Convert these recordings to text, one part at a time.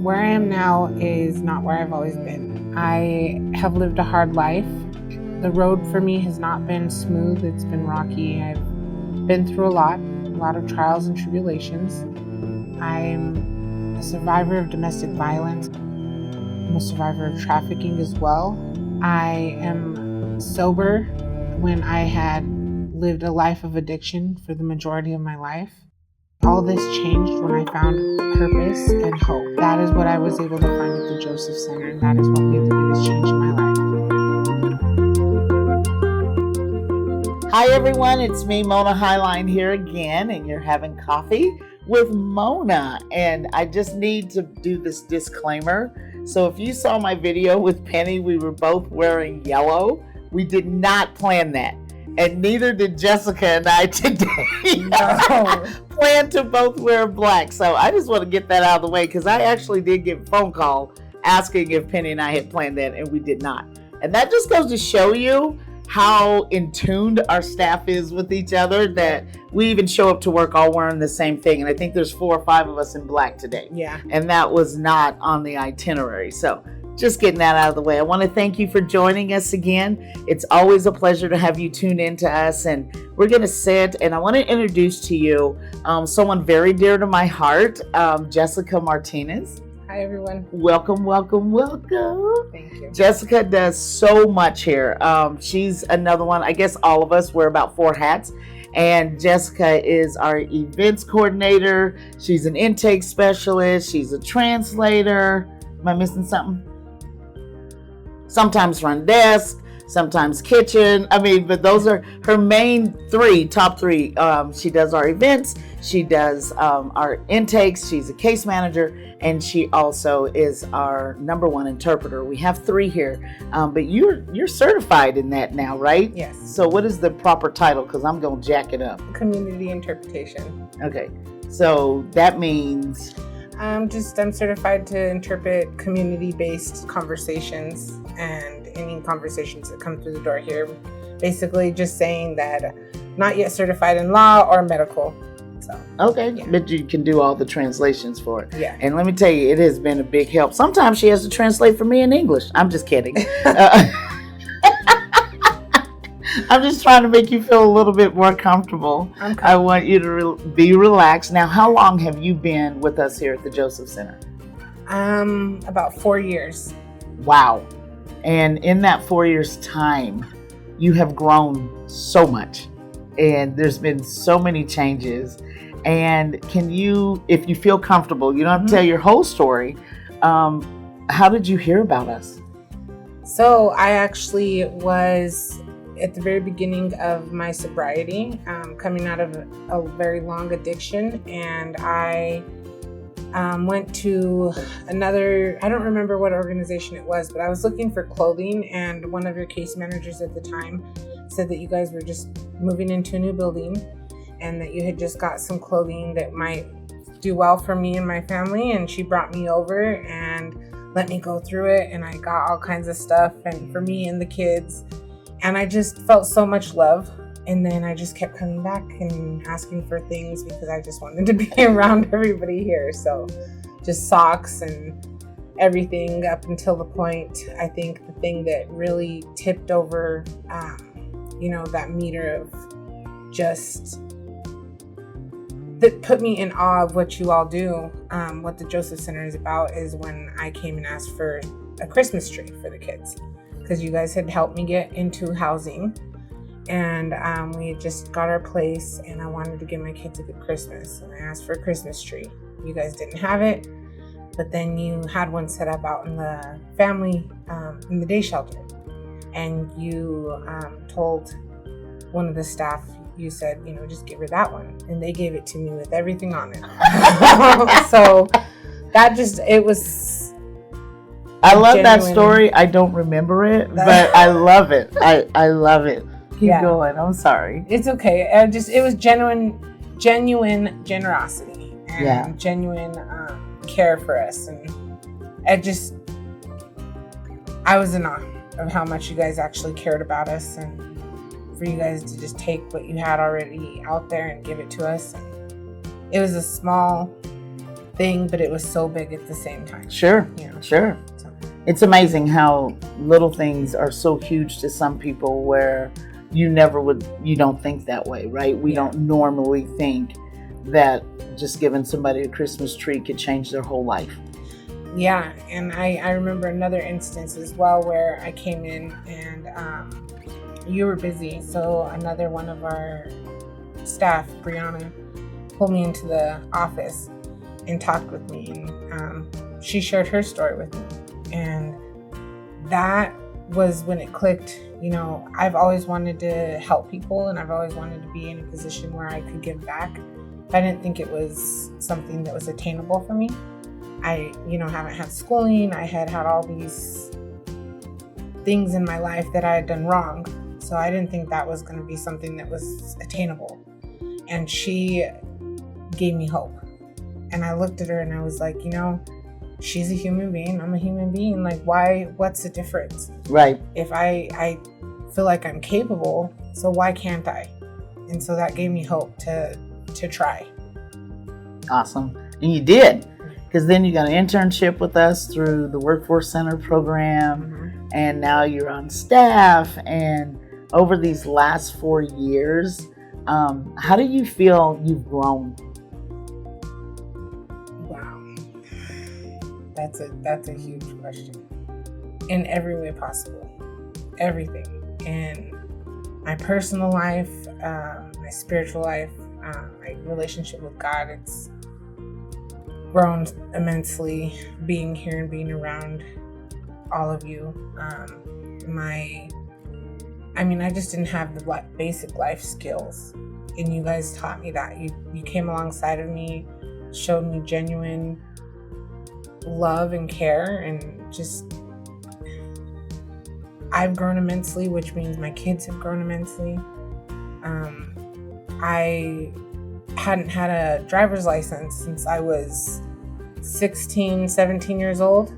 Where I am now is not where I've always been. I have lived a hard life. The road for me has not been smooth. It's been rocky. I've been through a lot of trials and tribulations. I'm a survivor of domestic violence. I'm a survivor of trafficking as well. I am sober when I had lived a life of addiction for the majority of my life. All this changed when I found purpose and hope. That is what I was able to find at the Joseph Center, and that is what made the biggest change in my life. Hi everyone, it's me, Mona Highline here again, and you're having coffee with Mona. And I just need to do this disclaimer. So if you saw my video with Penny, we were both wearing yellow. We did not plan that. And neither did Jessica and I today. No. Plan to both wear black. So I just want to get that out of the way because I actually did get a phone call asking if Penny and I had planned that, and we did not. And that just goes to show you how in tune our staff is with each other, that we even show up to work all wearing the same thing. And I think there's 4 or 5 of us in black today. Yeah. And that was not on the itinerary. So just getting that out of the way. I want to thank you for joining us again. It's always a pleasure to have you tune in to us. And we're going to sit, and I want to introduce to you someone very dear to my heart, Jessica Martinez. Hi, everyone. Welcome, welcome, welcome. Thank you. Jessica does so much here. She's another one. I guess all of us wear about 4 hats. And Jessica is our events coordinator. She's an intake specialist. She's a translator. Am I missing something? Sometimes front desk, sometimes kitchen. But those are her main top three. She does our events. She does our intakes. She's a case manager, and she also is our number 1 interpreter. We have 3 here, but you're certified in that now, right? Yes. So what is the proper title? Because I'm going to jack it up. Community interpretation. Okay. So that means... I'm certified to interpret community-based conversations and any conversations that come through the door here. Basically just saying that not yet certified in law or medical. So okay, yeah. But you can do all the translations for it. Yeah. And let me tell you, it has been a big help. Sometimes she has to translate for me in English. I'm just kidding. I'm just trying to make you feel a little bit more comfortable. I want you to be relaxed. Now, how long have you been with us here at the Joseph Center? About 4 years. Wow. And in that 4 years' time, you have grown so much. And there's been so many changes. And can you, if you feel comfortable, you don't have to tell your whole story. How did you hear about us? So I actually was at the very beginning of my sobriety, coming out of a very long addiction, and I went to another, I don't remember what organization it was, but I was looking for clothing, and one of your case managers at the time said that you guys were just moving into a new building and that you had just got some clothing that might do well for me and my family, and she brought me over and let me go through it, and I got all kinds of stuff and for me and the kids. And I just felt so much love. And then I just kept coming back and asking for things because I just wanted to be around everybody here. So just socks and everything up until the point, I think the thing that really tipped over, that meter of just, that put me in awe of what you all do, what the Joseph Center is about, is when I came and asked for a Christmas tree for the kids. Because you guys had helped me get into housing, and we had just got our place, and I wanted to give my kids a good Christmas, and I asked for a Christmas tree. You guys didn't have it, but then you had one set up out in the family, in the day shelter, and you told one of the staff, you said, just give her that one, and they gave it to me with everything on it. So that it was... I love that story. I don't remember it, but I love it. I love it. Keep going. I'm sorry. It's okay. It was genuine generosity and genuine care for us, and I was in awe of how much you guys actually cared about us, and for you guys to just take what you had already out there and give it to us. And it was a small thing, but it was so big at the same time. Sure, sure. So, it's amazing how little things are so huge to some people where you don't think that way, right? We don't normally think that just giving somebody a Christmas tree could change their whole life. Yeah, and I remember another instance as well where I came in and you were busy, so another one of our staff, Brianna, pulled me into the office and talked with me, and she shared her story with me, and that was when it clicked. I've always wanted to help people, and I've always wanted to be in a position where I could give back. I didn't think it was something that was attainable for me. I haven't had schooling. I had all these things in my life that I had done wrong, so I didn't think that was going to be something that was attainable. And she gave me hope, and I looked at her and I was like, she's a human being, I'm a human being, like, what's the difference? Right. If I feel like I'm capable, so why can't I? And so that gave me hope to try. Awesome. And you did, because then you got an internship with us through the Workforce Center program, and now you're on staff. And over these last 4 years, how do you feel you've grown? That's a huge question. In every way possible. Everything. In my personal life, my spiritual life, my relationship with God, it's grown immensely being here and being around all of you. I just didn't have the basic life skills, and you guys taught me that. You came alongside of me, showed me genuine love and care, and just I've grown immensely, which means my kids have grown immensely. I hadn't had a driver's license since I was 16, 17 years old,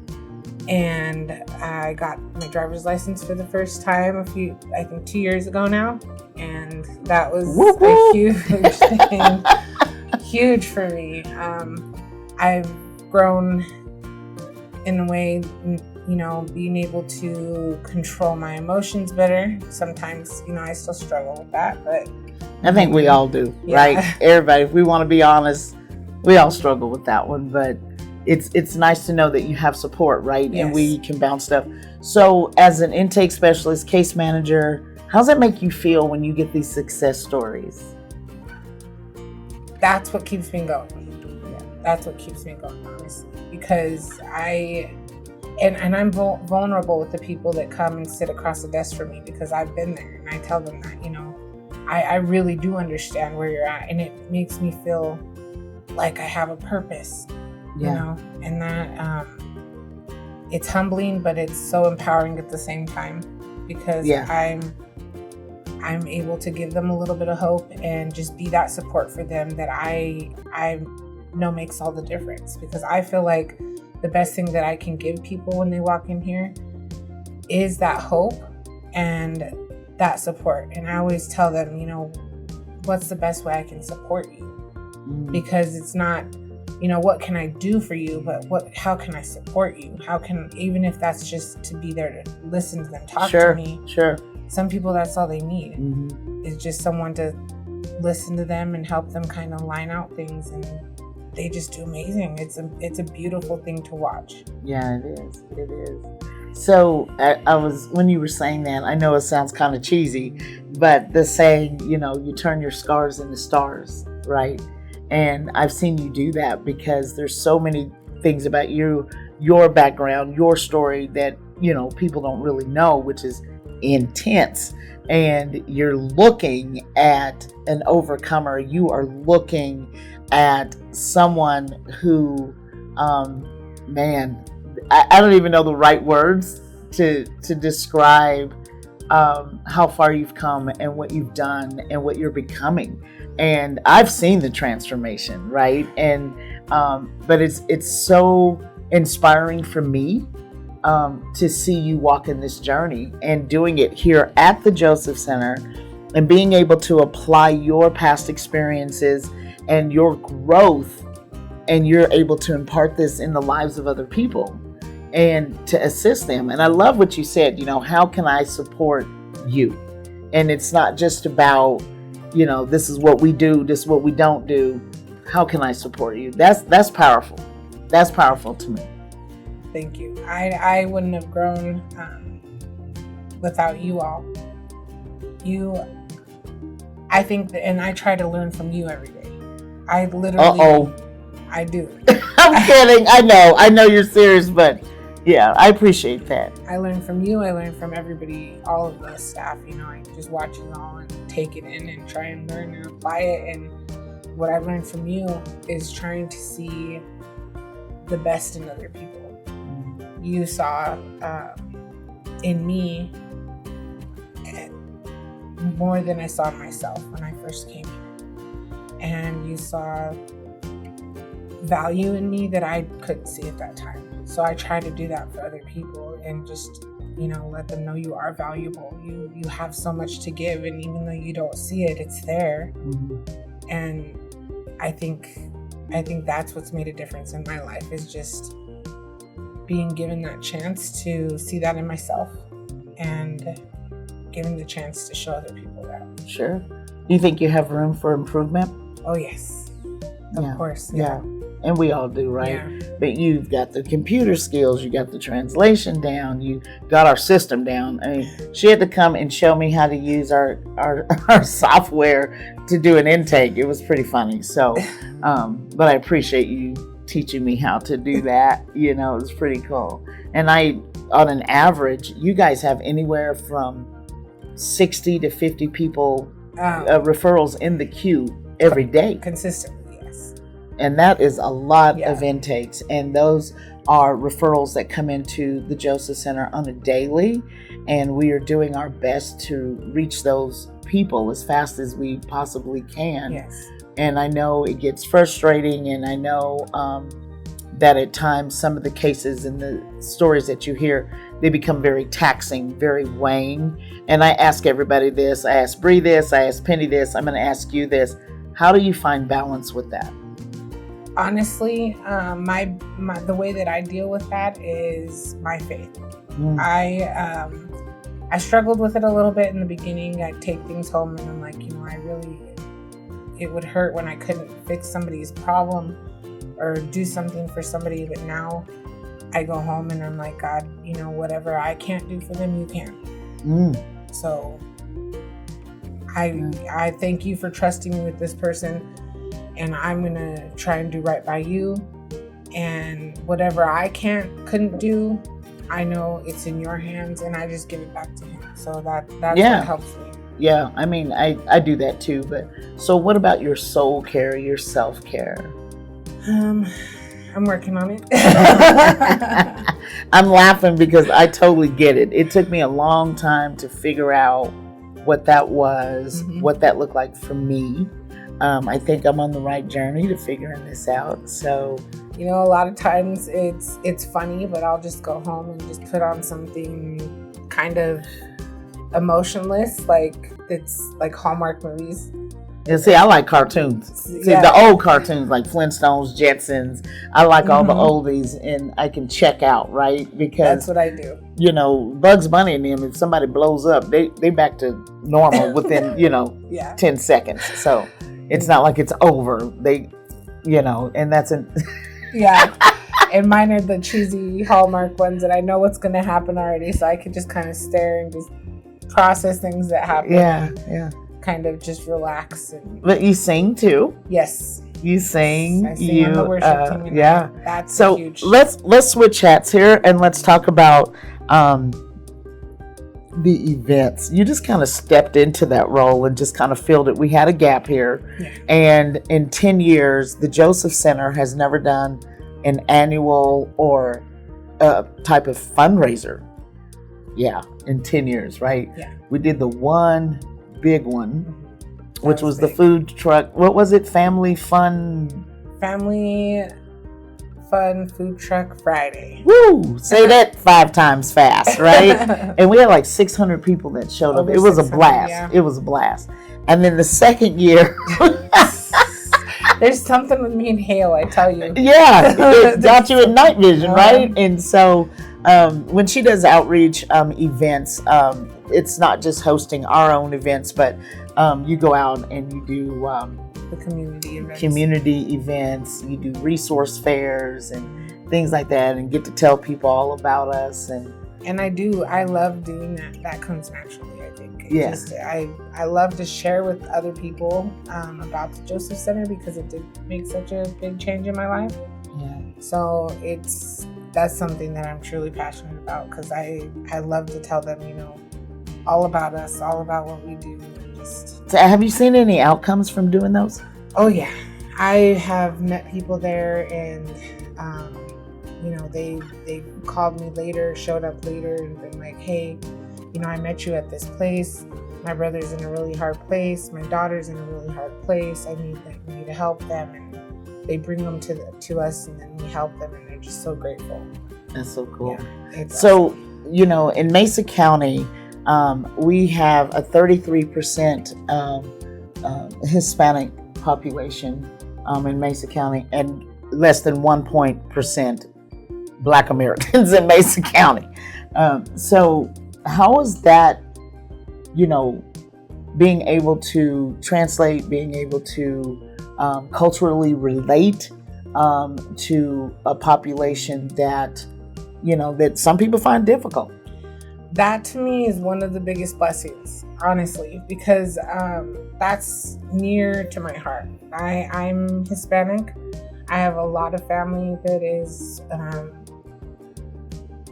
and I got my driver's license for the first time 2 years ago now, and that was a huge thing, huge for me. I've grown in a way, being able to control my emotions better. Sometimes, I still struggle with that, but I think we all do, right? Everybody, if we want to be honest, we all struggle with that one, but it's nice to know that you have support, right? Yes. And we can bounce stuff. So as an intake specialist, case manager, how does that make you feel when you get these success stories? That's what keeps me going. That's what keeps me going, honestly, because I'm vulnerable with the people that come and sit across the desk from me, because I've been there, and I tell them that, I really do understand where you're at, and it makes me feel like I have a purpose, and that it's humbling, but it's so empowering at the same time, because I'm able to give them a little bit of hope and just be that support for them that I know makes all the difference, because I feel like the best thing that I can give people when they walk in here is that hope and that support. And I always tell them, what's the best way I can support you? Because it's not, what can I do for you, but how can I support you? Even if that's just to be there to listen to them talk to me. Sure. Some people, that's all they need. Is just someone to listen to them and help them kind of line out things, and they just do amazing. It's a beautiful thing to watch. Yeah, it is. So when you were saying that, I know it sounds kind of cheesy, but the saying, you turn your scars into stars, right? And I've seen you do that, because there's so many things about you, your background, your story that, people don't really know, which is intense. And you're looking at an overcomer. You are looking at someone who, I don't even know the right words to describe how far you've come and what you've done and what you're becoming. And I've seen the transformation, right? And but it's so inspiring for me to see you walk in this journey and doing it here at the Joseph Center, and being able to apply your past experiences and your growth and you're able to impart this in the lives of other people and to assist them. And I love what you said, how can I support you? And it's not just about, this is what we do, this is what we don't do. How can I support you? That's powerful. That's powerful to me. Thank you. I wouldn't have grown without you all. I think that, and I try to learn from you every day. I literally, I do. I'm kidding. I know you're serious, but yeah, I appreciate that. I learn from you. I learn from everybody, all of the staff. I just watch it all and take it in and try and learn and apply it. And what I've learned from you is trying to see the best in other people. You saw in me more than I saw in myself when I first came here. And you saw value in me that I couldn't see at that time. So I try to do that for other people and just, let them know you are valuable. You have so much to give, and even though you don't see it, it's there. Mm-hmm. And I think that's what's made a difference in my life, is just being given that chance to see that in myself and given the chance to show other people that. Sure. You think you have room for improvement? Oh, yes. Of course. Yeah. And we all do, right? Yeah. But you've got the computer skills, you got the translation down, you got our system down. I mean, she had to come and show me how to use our software to do an intake. It was pretty funny. So, but I appreciate you teaching me how to do that. It was pretty cool. And on an average, you guys have anywhere from 60 to 50 people referrals in the queue every day. Consistently, yes. And that is a lot of intakes. And those are referrals that come into the Joseph Center on a daily. And we are doing our best to reach those people as fast as we possibly can. Yes. And I know it gets frustrating, and I know that at times some of the cases and the stories that you hear, they become very taxing, very weighing. And I ask everybody this, I ask Bree this, I ask Penny this, I'm going to ask you this. How do you find balance with that? Honestly, the way that I deal with that is my faith. I struggled with it a little bit in the beginning. I'd take things home and I'm like, it would hurt when I couldn't fix somebody's problem or do something for somebody. But now I go home and I'm like, God, whatever I can't do for them, you can. So I thank you for trusting me with this person, and I'm going to try and do right by you. And whatever I couldn't do, I know it's in your hands, and I just give it back to him. So that's what helps me. Yeah, I mean, I do that too. But so what about your soul care, your self-care? I'm working on it. I'm laughing because I totally get it. It took me a long time to figure out what that was, what that looked like for me. I think I'm on the right journey to figuring this out. So, a lot of times it's funny, but I'll just go home and just put on something kind of emotionless, like it's like Hallmark movies. And see, I like cartoons. See, the old cartoons like Flintstones, Jetsons. I like all the oldies, and I can check out, right? Because that's what I do. Bugs Bunny and them, if somebody blows up, they back to normal within, 10 seconds. So it's not like it's over. They, and that's an... Yeah. And mine are the cheesy Hallmark ones that I know what's going to happen already. So I can just kind of stare and just process things that happen. Yeah. Kind of just relax. But you sing too. Yes. You sing. I sing on the worship team. Yeah. That's so huge. Let's switch hats here and let's talk about the events. You just kind of stepped into that role and just kind of filled it. We had a gap here. Yeah. And in 10 years, the Joseph Center has never done an annual or type of fundraiser. Yeah, in 10 years, right? Yeah. We did the one big one, which was the food truck. What was it? Family Fun Food Truck Friday. Woo! Say that 5 times fast, right? And we had like 600 people that showed up. It was a blast. Yeah. It was a blast. And then the second year, There's something with me and hail, I tell you. Yeah, it got you at night vision, right? And so when she does outreach events, it's not just hosting our own events, but you go out and you do the community events, you do resource fairs and things like that, and get to tell people all about us. And I love doing that. That comes naturally, I think. Yes. I love to share with other people about the Joseph Center because it did make such a big change in my life. Yeah. So that's something that I'm truly passionate about because I love to tell them, all about us, all about what we do. So have you seen any outcomes from doing those? Oh yeah, I have met people there, and they called me later, showed up later, and been like, hey, I met you at this place. My brother's in a really hard place. My daughter's in a really hard place. I need to help them, and they bring them to us, and then we help them, and they're just so grateful. That's so cool. Yeah, so in Mesa County, we have a 33% Hispanic population in Mesa County, and less than 1% Black Americans in Mesa County. So how is that, being able to translate, being able to culturally relate to a population that, that some people find difficult? That to me is one of the biggest blessings, honestly, because that's near to my heart. I'm Hispanic. I have a lot of family that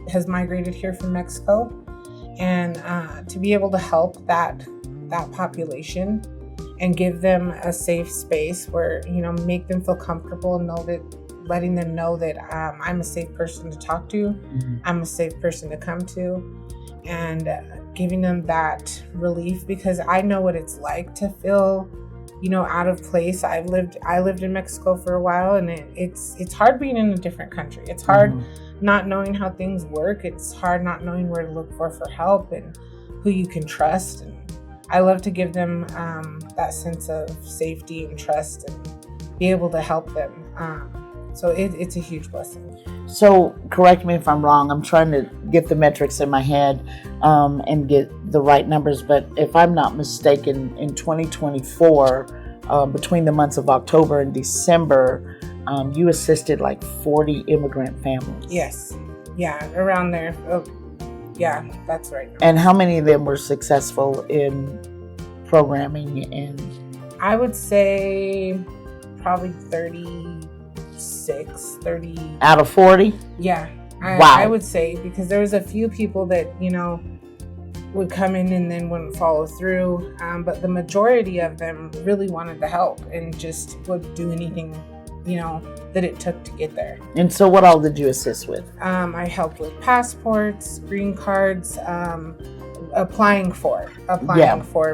has migrated here from Mexico, and to be able to help that population and give them a safe space where make them feel comfortable and letting them know that I'm a safe person to talk to, I'm a safe person to come to, and giving them that relief, because I know what it's like to feel out of place. I lived in Mexico for a while, and it's hard being in a different country. It's hard not knowing how things work. It's hard not knowing where to look for help and who you can trust. And I love to give them that sense of safety and trust and be able to help them. So it's a huge blessing. So correct me if I'm wrong. I'm trying to get the metrics in my head and get the right numbers. But if I'm not mistaken, in 2024, between the months of October and December, you assisted like 40 immigrant families. Yes. Yeah, around there. Oh, yeah, that's right. And how many of them were successful in programming? And I would say probably 30 out of 40. Yeah. Wow. I would say, because there was a few people that would come in and then wouldn't follow through, but the majority of them really wanted to help and just would do anything that it took to get there. And so what all did you assist with? I helped with passports, green cards, applying for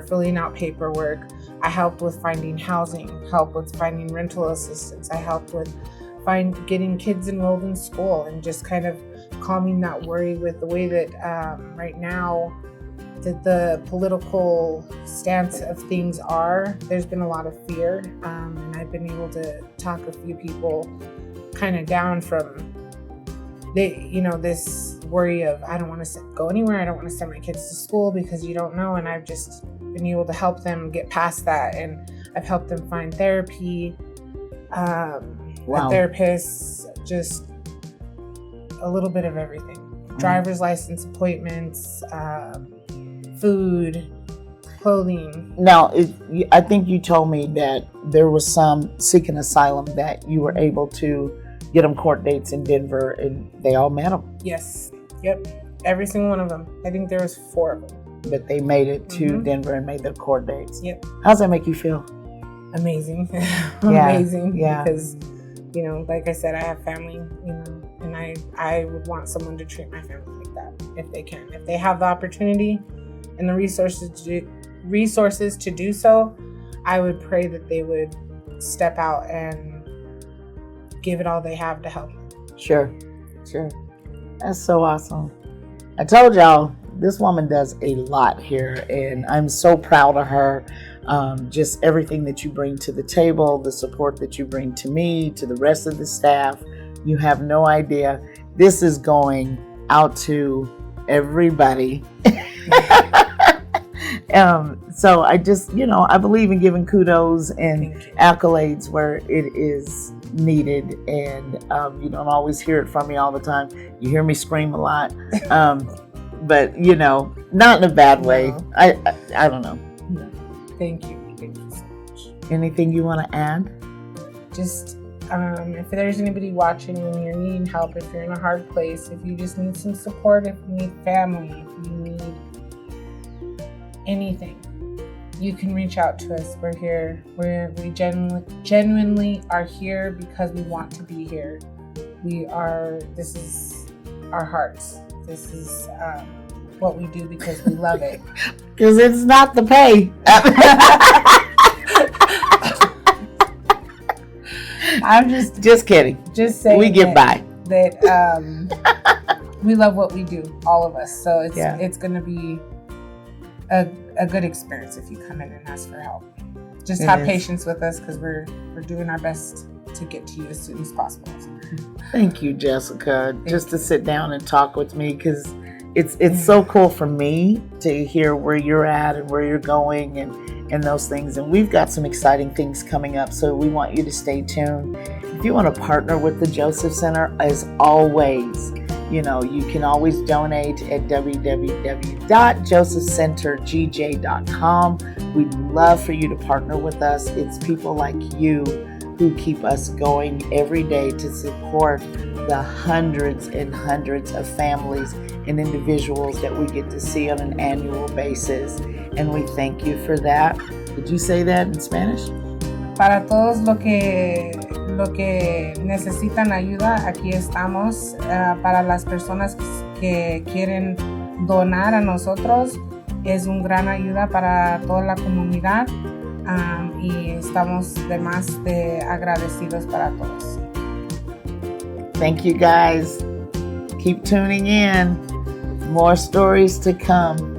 filling out paperwork. I helped with finding housing, helped with finding rental assistance. I helped with getting kids enrolled in school, and just kind of calming that worry with the way that right now that the political stance of things are. There's been a lot of fear, and I've been able to talk a few people kind of down from this worry of, I don't want to go anywhere, I don't want to send my kids to school because you don't know. And I've just been able to help them get past that, and I've helped them find therapy, Wow. a therapist, just a little bit of everything. Driver's license appointments, food, clothing. Now, I think you told me that there was some seeking asylum that you were able to get them court dates in Denver, and they all met them. Yes. Yep. Every single one of them. I think there was 4 of them. But they made it to Denver and made their court dates. Yep. How's that make you feel? Amazing. Yeah. Amazing. Yeah. Because, like I said, I have family, and I would want someone to treat my family like that if they can. If they have the opportunity and the resources to do so, I would pray that they would step out and give it all they have to help. Sure. That's so awesome. I told y'all, this woman does a lot here, and I'm so proud of her. just everything that you bring to the table, the support that you bring to me, to the rest of the staff. You have no idea. This is going out to everybody. So I just, I believe in giving kudos and accolades where it is needed. And you don't always hear it from me all the time. You hear me scream a lot. But, not in a bad way. No. I don't know. No. Thank you. Thank you so much. Anything you want to add? Just, if there's anybody watching and you're needing help, if you're in a hard place, if you just need some support, if you need family, if you need anything, you can reach out to us. We're here. We genuinely are here because we want to be here. This is our hearts. This is what we do because we love it. Because it's not the pay. I'm just kidding. Just saying we get by. That we love what we do, all of us. So it's going to be a good experience if you come in and ask for help. Just have patience with us because we're doing our best to get to you as soon as possible. Thank you, Jessica. To sit down and talk with me, because it's so cool for me to hear where you're at and where you're going and those things. And we've got some exciting things coming up, so we want you to stay tuned. If you want to partner with the Joseph Center, as always, you can always donate at www.josephcentergj.com. We'd love for you to partner with us. It's people like you who keep us going every day to support the hundreds and hundreds of families and individuals that we get to see on an annual basis. And we thank you for that. Did you say that in Spanish? Para todos lo que necesitan ayuda, aquí estamos. Para las personas que quieren donar a nosotros, es una gran ayuda para toda la comunidad. Y estamos de más de agradecidos para todos. Thank you, guys. Keep tuning in. More stories to come.